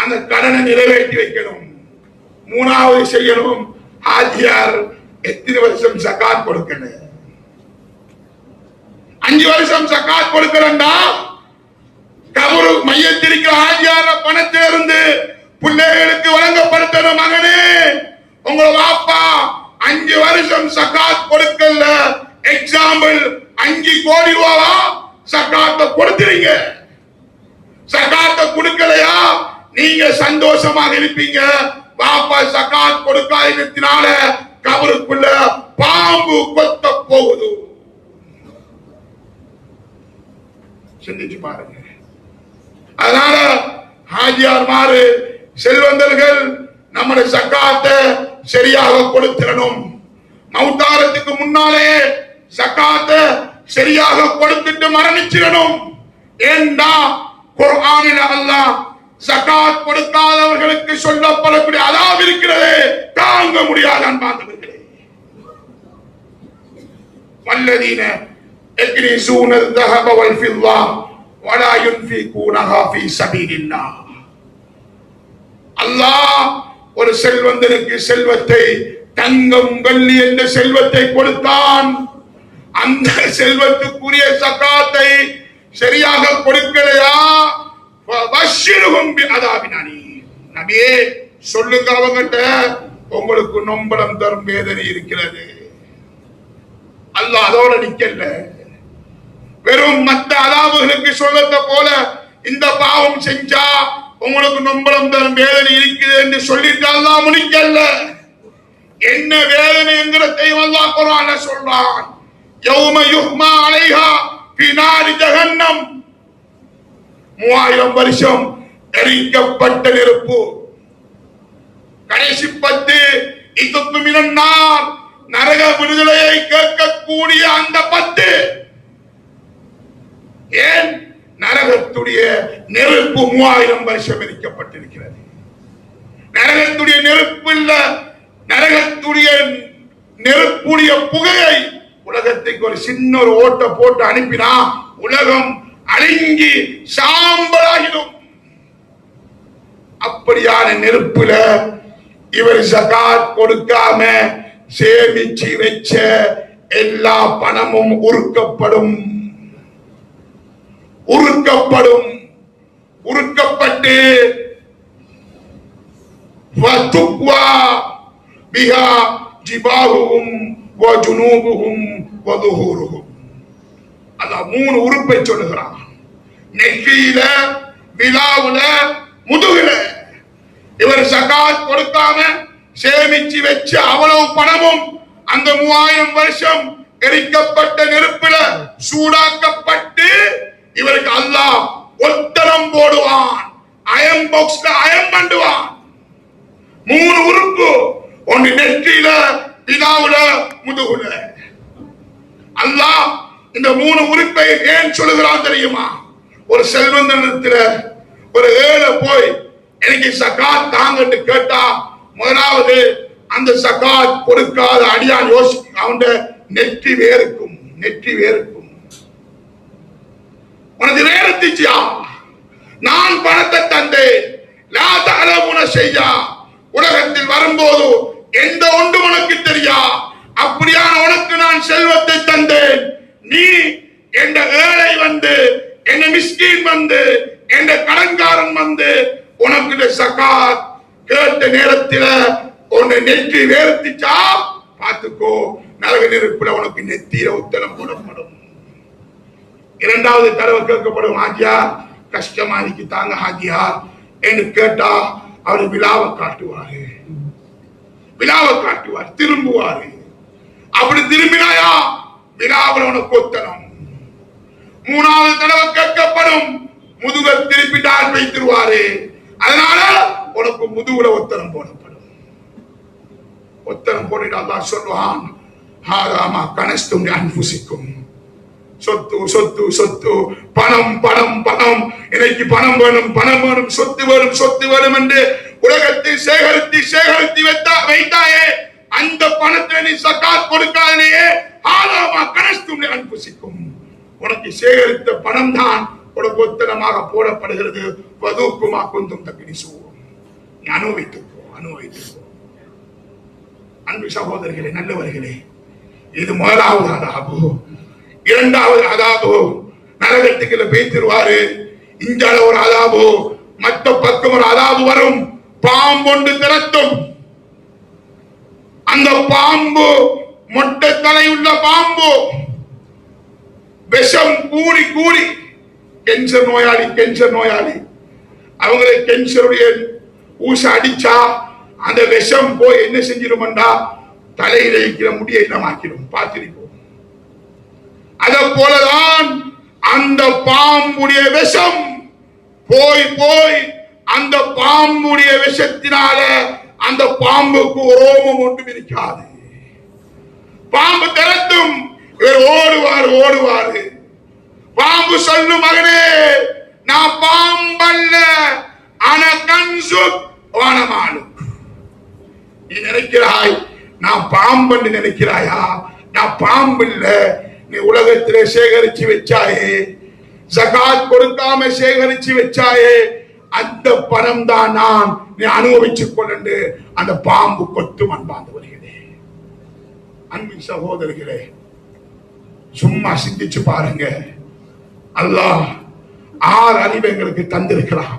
அந்த கடனை நிறைவேற்றி வைக்கணும். மூணாவது செய்யணும், ஹாஜியார் எத்தனை வருஷம் ஜகாத் கொடுக்கணும். 5 வருஷம் ஜகாத் கொடுக்கிறா, கபரு மையத்திருக்கிற ஹாஜியார பணத்திலிருந்து பிள்ளைகளுக்கு வழங்கப்படுத்தணும். மகனே, உங்க வாப்பா 5 வருஷம் ஜகாத் கொடுக்கல, எக்ஸாம்பிள் 5 கோடி ரூபாவா ஜகாத்தை கொடுத்துறீங்க. ஜகாத்தை கொடுக்கலையா நீங்க சந்தோஷமாக இருப்பீங்க. பாப்பா ஜகாத் கொடுக்காதனால கபருக்குள்ள பாம்பு கொத்த போகுது. சிந்திச்சு பாருங்க. அதனால ஹாஜியார் மாறு செல்வந்தர்கள் நம்முடைய ஜகாத்தை சரியாக கொடுத்திடணும். மௌத்தாரத்துக்கு முன்னாலே ஜகாத்தை சரியாக கொடுத்துட்டு மரணிச்சிடணும். ஏண்டா குர்ஆனில் அல்லாஹ் ஜகாத் கொடுக்காதவர்களுக்கு சொல்லப்படக்கூடிய அதாப் இருக்கிறது, தாங்க முடியாத அன்பார்ந்தவர்களே. வல்லதீன யக்னிசூன الذهب والفضة ولا ينفقونها في سبيل الله. அல்லாஹ் ஒரு செல்வந்தனுக்கு செல்வத்தை, தங்கம் வெள்ளி என்ற செல்வத்தை கொடுத்தான். அந்த செல்வத்துக்குரிய ஜகாத்தை சரியாக கொடுக்கலையா, நபியே சொல்லுங்க அவங்கிட்ட, உங்களுக்கு நொம்பலம் தரும் வேதனை இருக்கிறது. அல்லாஹ் அதோட நிக்கல, வெறும் மற்ற அதாவுகளுக்கு சொல்லத்த போல இந்த பாவம் செஞ்சா உங்களுக்கு நொம்பலம் தரும் வேதனை இருக்குது என்று சொல்லிட்டு அல்லாஹ் முடிக்கல. என்ன வேதனை என்கிறதையும் அல்லாஹ் குர்ஆன்ல சொல்றான். யௌம யுஹ்மா அலைஹா ஃபீ நாரி ஜஹன்னம். 3000 வருஷம் எரிக்கப்பட்ட நெருப்பு. கடைசி 10 இதுக்கு மினன்னார், நரக விடுதலையை கேட்கக்கூடிய அந்த 10. ஏன் நரகத்துடைய நெருப்பு 3000 வருஷம் எரிக்கப்பட்டிருக்கிறது. நரகத்துடைய நெருப்பு இல்ல, நரகத்துடைய நெருப்புடைய புகையை உலகத்துக்கு ஒரு சின்ன ஒரு ஓட்ட போட்டு அனுப்பினா உலகம் அழிஞ்சி சாம்பலாகிடும். அப்படியான நெருப்புல இவர் ஜகாத் கொடுக்காம சேமிச்சு வச்ச எல்லா பணமும் உருக்கப்படும். உருக்கப்பட்டு வதுக்வா பிஹா ஜிபாஹும் வஜுனூபுஹும் வதுஹூருஹும். அல்லாஹ் 3 உறுப்பை சொல்லுகிறான். நெற்றியில, விலாவுல, முதுகுல. இவர் ஜகாத் கொடுக்காம சேமிச்சு வச்ச அவ்வளவு பணமும் அந்த 3000 வருஷம் எரிக்கப்பட்ட நெருப்பில சூடாக்கப்பட்டு இவருக்கு அல்லாஹ் ஒத்தரம் போடுவான். அயம் பாக்ஸ்ல அயம் பண்ணுவான். 3 உறுப்பு, ஒன்று நெற்றியில, விலாவுல, முதுகுல. அல்லாஹ் இந்த 3 உறுப்பை ஏன் சொல்லுகிறான் தெரியுமா? ஒரு செல்வந்தனிடத்துல ஒரு ஏழை போய் எனக்கு ஜகாத் தாங்கன்னு கேட்டா, முதலாவது அந்த ஜகாத் கொடுக்காத அடியான் அவன் நெற்றி வேறுக்கும், நெற்றி வேறுக்கும். உனக்கு வேறுத்திச்சியா? நான் பணத்தை தந்தேன், லா தஅலமுன ஷையா. உலகத்தில் வரும்போது எந்த ஒன்று உனக்கு தெரியா? அப்படியான உனக்கு நான் செல்வத்தை தந்தேன். நீ என்ற ஏழை வந்து, என்ற மிஸ்கீன் வந்து, என்ற கடன்காரன் வந்து உனக்கு ஜகாத் கேட்ட நேரத்தில் உன்னை நெற்றி வேறுத்திச்சா பார்த்துக்கோ, நரக நெருப்புல உனக்கு நெத்தியில உத்தரம் போடப்படும். இரண்டாவது தடவை கேட்கப்படும், ஹாஜியா கஷ்டமா இருக்கு தாங்க ஹாஜியா என்று கேட்டா அவர் விழாவை காட்டுவாரு, விழாவை காட்டுவார், திரும்புவாரு. அப்படி திரும்பினாயா விழாவில் உனக்கு ஒத்தனம். மூணாவது தடவை கேட்கப்படும், முதுக திருப்பிட்டால் வைத்திருவாரு. அதனால உனக்கு முதுகுல ஒத்தனம் போடப்படும். ஒத்தனம் போட்டு அல்லாஹ் சொல்லுவான், ஹாராமா கனஸ்தும் அன்புசிக்கும். சொத்து சொத்து சொத்து, பணம் பணம் பணம், எனக்கு பணம் வேணும், பணம் வேணும், சொத்து வேணும், சொத்து வேணும் என்று உலகத்தில் சேகரித்து சேகரித்து வைத்தாயே, அந்த பணத்தை நீ ஜகாத் கொடுக்காதே, ஹாராமா கனஸ்தும் அன்புசிக்கும். உனக்கு சேகரித்த பணம் தான் உனக்கு ஒத்தனமாக போடப்படுகிறது. வதூக்குமா குந்தும் தக்கினிசு, நீ அனுபவித்துக்கோ, அனுபவித்துக்கோ. அன்பு சகோதரர்களே, நல்லவர்களே, இது முதலாவது அதாபு. இரண்டாவது அதாபு, நரகத்துக்குள்ள பேசிடுவாரு. இஞ்சால ஒரு அதாபு, மற்ற பக்கம் ஒரு அதாபு வரும். பாம்பொண்டு திரட்டும். அந்த பாம்பு மொட்டை தலையுள்ள பாம்பு, விஷம் கூடி கூடி, கேன்சர் நோயாளி, கேன்சர் நோயாளி, அவங்களை கேன்சருடைய ஊச அடிச்சா அந்த விஷம் போய் என்ன செஞ்சிருமண்டா, தலையில இருக்கிற முடியை இடமாக்கிடும். பார்த்திருப்போம். அத போலதான் அந்த பாம்புடைய விஷம் போய் போய் அந்த பாம்புடைய விஷத்தினால அந்த பாம்புக்கு ரோமம் ஒன்றும் இருக்காது. பாம்பு திரட்டும், இவர் ஓடுவார் ஓடுவாரு. பாம்பு சொல்லும், மகனே நான் பாம்பல்ல, ஆனா கன்சு வானமானு. நீ நினைக்கிறாய் நான் பாம்பு நினைக்கிறாயா? நான் பாம்பு இல்ல. நீ உலகத்திலே சேகரிச்சு வச்சாயே, ஜகாத் கொடுக்காம சேகரிச்சு வச்சாயே, அந்த பணம் தான் நான், நீ அனுபவிச்சுக் கொண்டு அந்த பாம்பு கொத்தும். அன்பாந்தவர்களே, அன்பின் சகோதரர்களே, சும்மா சிந்திச்சு பாருங்க. அல்லாஹ் 6 அறிவை எங்களுக்கு தந்திருக்கிறான்.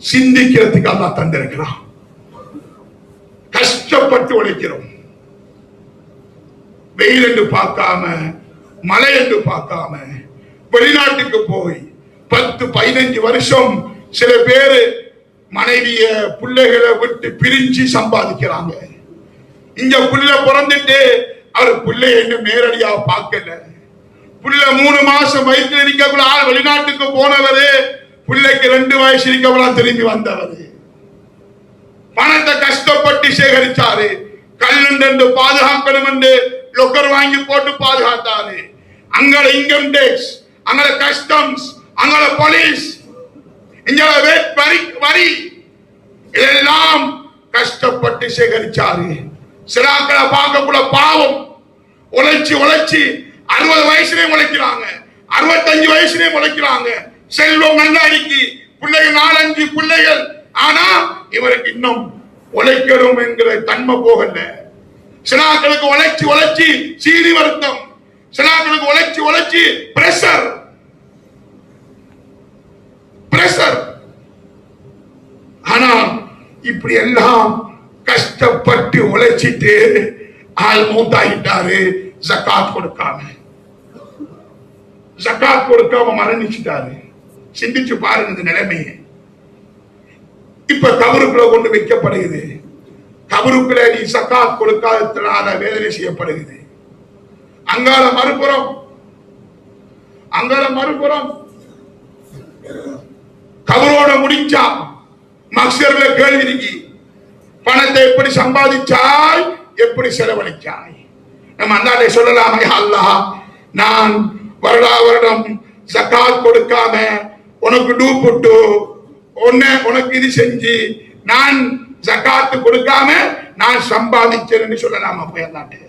சிந்திக்கிறதுக்கு அல்லாஹ் தந்திருக்கிறான். கஷ்டப்பட்டு உழைக்கிறோம். வெயில் என்று பார்க்காம, மழை என்று பார்க்காம, வெளிநாட்டுக்கு போய் 10-15 வருஷம் சில பேரு மனைவிய பிள்ளைகளை விட்டு பிரிஞ்சு சம்பாதிக்கிறாங்க. இங்க புள்ள பிறந்துட்டு அவர் பிள்ளைய இன்னும் நேரடியா பார்க்கல. புள்ள 3 மாசம் வயிற்றுல இருக்கக்குள்ள வெளிநாட்டுக்கு போனவரு, பிள்ளைக்கு 2 வயசு இருக்கக்குள்ள திரும்பி வந்தவரு. பணத்தை கஷ்டப்பட்டு சேகரிச்சாரு. கல்லுண்டு பாதுகாக்கணும் என்று லொக்கர் வாங்கி போட்டு பாதுகாத்தாரு. அங்க இன்கம் டேக்ஸ், அங்க கஸ்டம்ஸ், அங்க போலீஸ், இங்க வரி, இதெல்லாம் கஷ்டப்பட்டு சேகரிச்சாரு. சிலாக்களை பார்க்கக்குள்ள பாவம், உழைச்சி உழைச்சி 60 வயசுலயும் உழைக்கிறாங்க, 65 வயசுலயும் உழைக்கிறாங்க. செல்வம் நல்லா இருக்கு, பிள்ளைகள் 4-5 பிள்ளைகள். ஆனா இவருக்கு இன்னும் உழைக்கணும் என்கிற தன்மை போகல. சிலாக்களுக்கு உழைச்சி உழைச்சி சீனி வருத்தம், சிலாக்களுக்கு உழைச்சி உழைச்சி பிரஷர் பிரஷர். ஆனா இப்படி எல்லாம் கஷ்டப்பட்டு உழைச்சிட்டு ஆள் மூத்தாயிட்டாரு. ஜகாத் கொடுக்காம, ஜகாத் கொடுக்காம மரணிச்சுட்டாரு. சிந்திச்சு பாருங்க இந்த நிலைமையை. இப்ப கபருக்குள்ள கொண்டு வைக்கப்படுகிறது. கபருக்குள்ள நீ ஜகாத் கொடுக்காததுனால வேதனை செய்யப்படுகிறது. அங்கால மறுபுறம், அங்கால மறுபுறம் கபரோட முடிச்சா மக்சர்ல கேள்வி இருக்கு, பணத்தை எப்படி சம்பாதிச்சாய், எப்படி செலவழிச்சாய். நம்ம அல்லாஹ்வை சொல்லலாமே, அல்லாஹ் நான் வருடா வருடம் ஜகாத் கொடுக்காம உனக்கு டூ போட்டு உனக்கு இது செஞ்சு நான் ஜகாத்து கொடுக்காம நான் சம்பாதிச்சேன்னு சொல்லலாமா போயிடலாட்டு?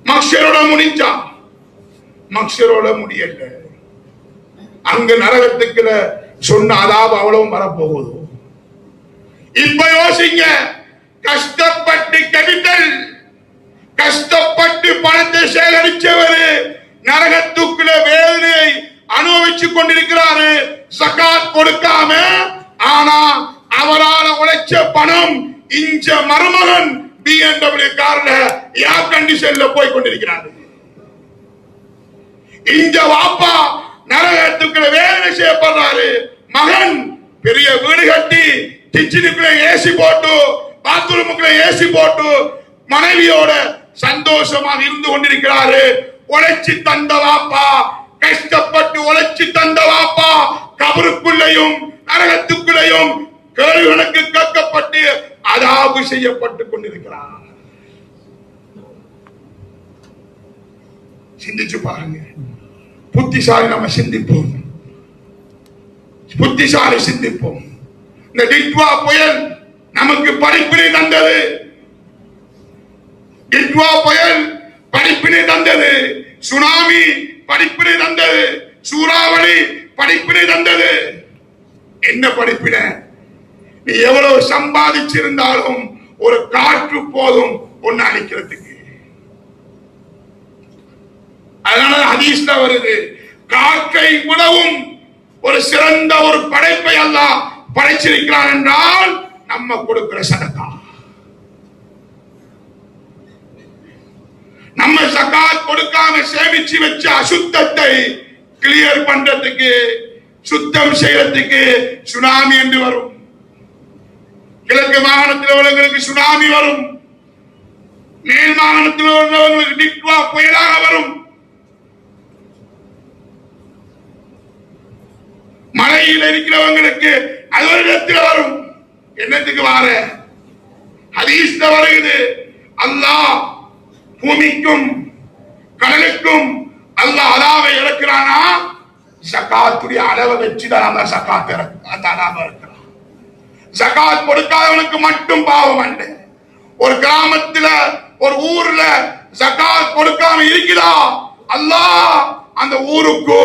மக்ஷரோட முடிஞ்சா, மக்ஷரோட முடியல. அங்க நரகத்துக்குள்ள சொன்ன அதாவது அவ்வளவும் வரப்போகுது. இப்ப யோசிங்க, கஷ்டப்பட்டு கேபிட்டல், கஷ்டப்பட்டு பணத்தை சேகரிச்சவர் நரகத்துக்குள்ள வேதனை அனுபவிச்சு கொண்டிருக்கிறாரு ஜகாத் கொடுக்காம. ஆனா அவரால் உழைச்ச பணம் இஞ்ச மருமகன் BMW கார்ல ஏர் கண்டிஷன்ல போய் கொண்டிருக்கிறார். இஞ்ச வாப்பா நரகத்துக்குள்ள வேதனை செய்யப்படுறாரு. மகன் பெரிய வீடு கட்டி கிச்சனுக்குள்ள ஏசி போட்டு பாத்ரூமுக்குள்ள ஏசி போட்டு மனைவியோட சந்தோஷமாக இருந்து கொண்டிருக்கிறாரு. உழைச்சி தந்த வாப்பா, கஷ்டப்பட்டு உழைச்சி தந்த வாப்பா கபருக்குள்ளையும் நரகத்துக்குள்ளையும் கேள்விகளுக்கு கேட்கப்பட்டு அதாபு செய்யப்பட்டு கொண்டிருக்கிறார். சிந்திச்சு பாருங்க. புத்திசாலி நம்ம சிந்திப்போம், புத்திசாலி சிந்திப்போம். இந்த டிட்வா புயல் நமக்கு படிப்பினை தந்தது. டிட்வா புயல் படிப்பினை தந்தது. சுனாமி படிப்பினை தந்தது. சூறாவளி படிப்பினை தந்தது. என்ன படிப்பினை? நீ எவ்வளவு சம்பாதிச்சிருந்தாலும் ஒரு காற்று போதும் ஒன்னு அழிக்கிறதுக்கு. அதனால ஹதீஸ்ல வருது, காற்றை விடவும் ஒரு சிறந்த ஒரு படைப்பை அல்லாஹ் படைச்சிருக்கிறான் என்றால் நம்ம கொடுக்கிற சதகா. நம்ம ஜகாத் கொடுக்காம சேமிச்சு வச்ச அசுத்தத்தை கிளியர் பண்றதுக்கு, சுத்தம் செய்யறதுக்கு சுனாமி என்று வரும். கிழக்கு மாகாணத்தில் உள்ளவர்களுக்கு சுனாமி வரும். மேல் மாகாணத்தில் உள்ளவர்களுக்கு டிட்வா புயலாக வரும். மலையில் இருக்கிறவங்களுக்கு அது ஒரு இடத்தில் வரும். என்னத்துக்கு வார? ஹதீஸ்ல வருகிறது, அல்லாஹ் பூமிக்கும் கடலுக்கும் அல்லாஹ் அதாவை இறக்கிறானா, ஜகாத்துடைய அளவை வச்சுதான் அந்த ஜகாத் இருக்கிறான். ஜகாத் கொடுக்காதவனுக்கு மட்டும் பாவம் அல்ல. ஒரு கிராமத்துல ஒரு ஊர்ல ஜகாத் கொடுக்காம இருக்குதா, அல்லாஹ் அந்த ஊருக்கு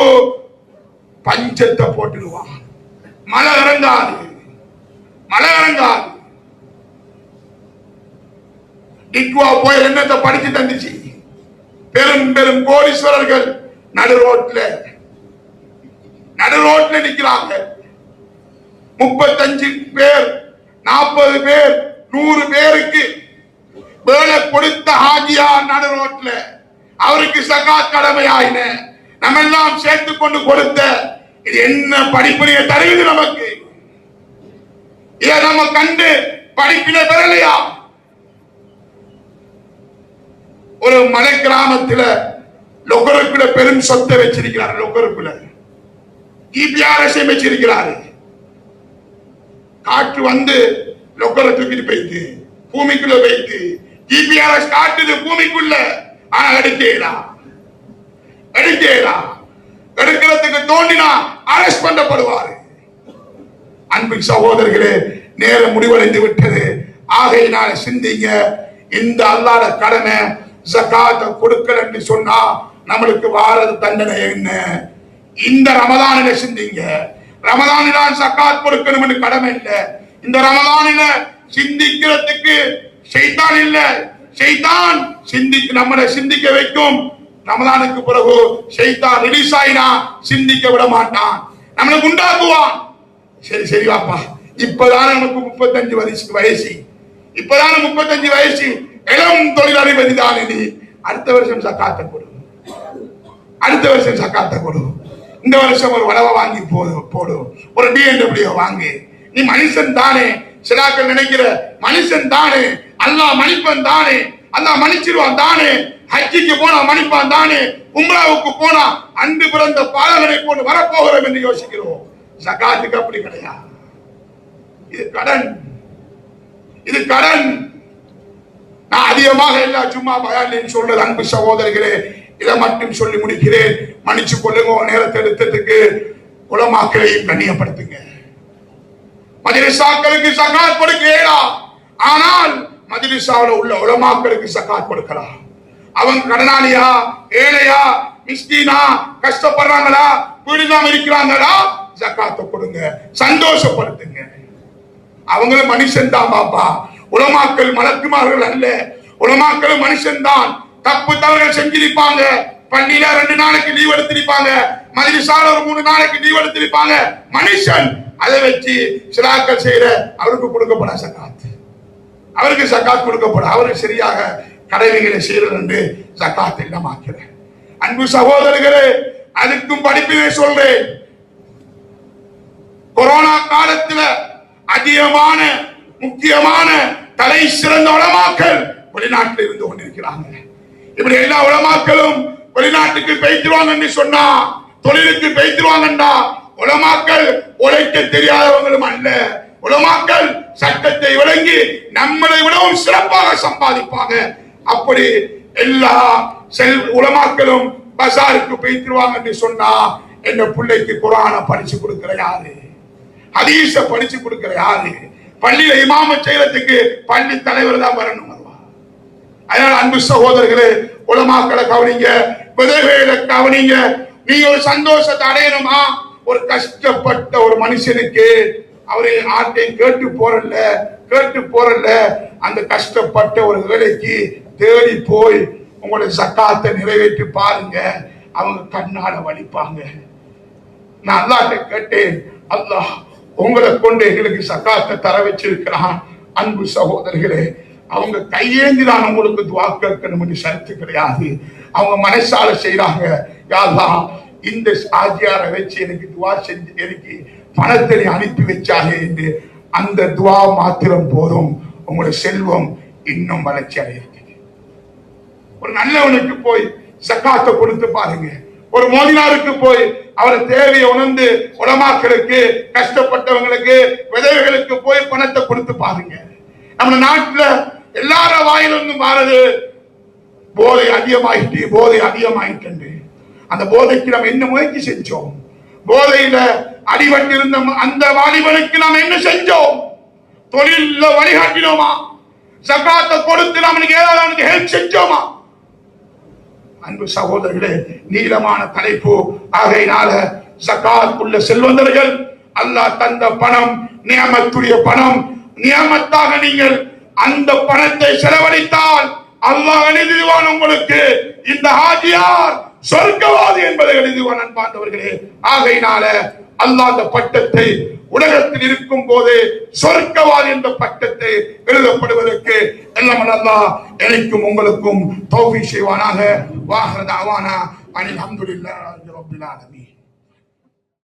பஞ்சத்தை போட்டுடுவான். மழை இறங்காது, மழை இறங்காது. டிட்வா புயல் என்னத்தை படிச்சு தந்துச்சு? பெரும் பெரும் கோடீஸ்வரர்கள் நடு ரோட்ல நிக்கிறாங்க. 35 பேர் 40 பேர் 100 பேருக்கு வேலை கொடுத்த ஹாஜியா நடு ரோட்ல, அவருக்கு ஜகாத் கடமை ஆயின. நம்ம எல்லாம் சேர்த்து கொண்டு கொடுத்த இது என்ன படிப்பினையை தருவது நமக்கு? இதை நம்ம கண்டு படிப்பினை பெறலையா? ஒரு மலை கிராமத்துல லொகருக்குள்ள பெரும் சொத்தை வச்சிருக்கிறார். லொகருக்குள்ள EPRS வச்சிருக்கிறாரு. காற்று வந்து லொக்கரை தூக்கிட்டு போயிட்டு பூமிக்குள்ள போயிட்டு EPRS காட்டுது பூமிக்குள்ள. ஆனா எடுக்கிறதுக்கு தோண்டினா அரெஸ்ட் பண்ணப்படுவாரு. அன்பு சகோதரர்களே, நேரம் முடிவடைந்து விட்டது. ஆகையினால சிந்திங்க, இந்த அல்லாஹ்வுடைய கடமை ஜகாத்தை கொடுக்கல என்று சொன்னா நம்மளுக்கு வாரது தண்டனை என்ன? இந்த ரமதானில சிந்திங்க. ரமதானில ஜகாத் கொடுக்கணும் என்று கடமை இல்லை. இந்த ரமதானில சிந்திக்கிறதுக்கு ஷைத்தான் இல்ல, ஷைத்தான் நம்மளை சிந்திக்க வைக்கும். ரமதானுக்கு பிறகு ஷைத்தான் ரிலீஸ் ஆயினா சிந்திக்க விட மாட்டான், நம்மளை உண்டாக்குவான். சரி சரி வாப்பா, இப்பதான நமக்கு 35 வயசு, இப்பதான 35 வயசு, இளம் தொழிலதிபதி தான். நீ அடுத்த வருஷம் ஜகாத்தை கொடு, அடுத்த வருஷம் ஜகாத்தை கொடு. இந்த வருஷம் ஒரு வடவை வாங்கி போடு, ஒரு BMW வாங்கு. நீ மனுஷன் தானே, சிலாக்கள் நினைக்கிற மனுஷன் தானே, அல்லாஹ் மன்னிப்பன் தானே, அல்லாஹ் மன்னிச்சிருவான் தானே. ஹஜ்ஜிக்கு போனா மன்னிப்பான் தானே, உம்ராவுக்கு போனா அன்று பிறந்த பாலகனை போட்டு வரப்போகிறோம் என்று யோசிக்கிறோம். ஜகாத்துக்கு அப்படி கிடையாது. இது கடன், இது கடன். நான் அதிகமாக எல்லா சும்மா பயான் சொல்றது அன்பு சகோதரர்களே, இதை மட்டும் சொல்லி முடிக்கிறேன். மன்னிச்சு கொள்ளுங்க, நேரத்தை எடுத்ததுக்கு. உலமாக்களையும் கண்ணியப்படுத்துங்க, மஜ்லிஸாக்களுக்கு ஜகாத் கொடுக்கிறா, ஆனால் மஜ்லிஸாவுல உள்ள உலமாக்களுக்கு ஜகாத் கொடுக்கலாம். அவங்க கடனாளியா, ஏழையா, மிஸ்கீனா, கஷ்டப்படுறாங்களா, வீடுதான் இருக்கிறாங்களா, ஜகாத்தை கொடுங்க, சந்தோஷப்படுத்துங்க. அவங்களும் மனுஷன் தான் பாப்பா. உலமாக்கள் மலக்குமார்கள் அல்ல. உலமாக்கள் மனுஷன் தான். தப்பு தவறுகள் செஞ்சிருப்பாங்க. பள்ளியில 2 நாளைக்கு லீவ் எடுத்திருப்பாங்க, மஜ்லிஸால ஒரு 3 நாளைக்கு லீவ் எடுத்திருப்பாங்க. மனுஷன் அதை வச்சு சிலாக்கள் செய்யற அவருக்கு கொடுக்கப்பட சகாத், அவருக்கு சகாத் கொடுக்கப்பட, அவருக்கு சரியாக கடமைகளை செய்யறது என்று சகாத் எல்லாம் ஆக்கிறேன். அன்பு சகோதரர்களே, அதுக்கும் படிப்பினை சொல்றேன். கொரோனா காலத்துல அதிகமான முக்கியமான தலை சிறந்த உலமாக்கள் வெளிநாட்டில் இருந்து கொண்டிருக்கிறாங்க. இப்படி எல்லா உலமாக்களும் வெளிநாட்டுக்கு பெய்திருவாங்க என்று சொன்னா, தொழிலுக்கு பெய்திருவாங்கண்டா, உலமாக்கள் உழைக்க தெரியாதவங்களும் அல்ல. உலமாக்கள் சட்டத்தை விளங்கி நம்மளை விடவும் சிறப்பாக சம்பாதிப்பாங்க. அப்படி எல்லா உலமாக்களும் பசாருக்கு பெய்திருவாங்க என்று சொன்னா, என் பிள்ளைக்கு குர்ஆனை படிச்சு கொடுக்கிற யாரு, ஹதீஸ படிச்சு கொடுக்கிற யாரு? பள்ளியில இமாம செய்யறதுக்கு பள்ளி தலைவர் தான் வரணும். அதனால அன்பு சகோதரர்களே, உலமாக்களை கவனிங்க, விதவைகளை கவனிங்க. நீங்க ஒரு சந்தோஷத்தை அடையணுமா? ஒரு கஷ்டப்பட்ட ஒரு மனுஷனுக்கு அவரை ஆட்டையும் கேட்டு போறல்ல, அந்த கஷ்டப்பட்ட ஒரு வேலைக்கு தேடி போய் உங்களுடைய சக்காத்தை நிறைவேற்றி பாருங்க, அவங்க கண்ணால வலிப்பாங்க. நான் அல்லாஹ்ட்ட கேட்டேன், அல்லாஹ் உங்களை கொண்டு எங்களுக்கு சக்காத்தை தர வச்சிருக்கிறான். அன்பு சகோதரர்களே, அவங்க கையேந்திதான் உங்களுக்கு துவா கேட்கணும் என்று சர்த்து கிடையாது. அவங்க மனசால செய்யறாங்க, யா அல்லாஹ் இந்த ஆஜியாரை வச்சு எனக்கு துவா செஞ்சு எனக்கு பணத்தை அனுப்பி வச்சாங்க என்று அந்த துவா மாத்திரம் போதும், உங்களுடைய செல்வம் இன்னும் வளர்ச்சி அடைகிறது. ஒரு நல்லவனுக்கு போய் சக்காத்தை கொடுத்து பாருங்க. ஒரு மோதினாருக்கு போய் அவரை தேவையை உணர்ந்து உலமாக்களுக்கு, கஷ்டப்பட்டவங்களுக்கு, விதவைகளுக்கு போய் பணத்தை கொடுத்து பாருங்க. நம்ம நாட்டுல எல்லார வாயிலிருந்து மாறுது, போதை அதிகமாயிட்டு. அந்த போதைக்கு நம்ம என்ன முயற்சி செஞ்சோம்? போதையில அடிபட்டிருந்த அந்த வாலிபனுக்கு நாம் என்ன செஞ்சோம்? தொழில வழிகாட்டினோமா? சகாத்தை கொடுத்து நம்மளுக்கு ஏதாவது அவனுக்கு ஹெல்ப் செஞ்சோமா? அன்பு சகோதரர்களே, நீளமான தலைப்பு. ஆகையினால ஜகாத் உள்ள செல்வந்தர்கள், அல்லாஹ் தந்த பணம் நியமத்துடைய பணம், நியமத்தாக நீங்கள் அந்த பணத்தை செலவழித்தால் அல்லாஹ் எழுதுவான் உங்களுக்கு. இந்த ஹாஜியார் சொர்க்கவாதி என்பதை எழுதுவான். அன்பார்ந்தவர்களே, ஆகையினால அல்லாஹ் அந்த பட்டத்தை உலகத்தில் இருக்கும் போது சொர்க்கவாதி என்ற பட்டத்தை எழுதப்படுவதற்கு எல்லாம் அல்லாஹ் எனக்கும் உங்களுக்கும் தௌஃபீக் செய்வானாக. வாஹிர தஅவானா அனில் ஹம்துலில்லாஹி ரப்பில் ஆலமீன்.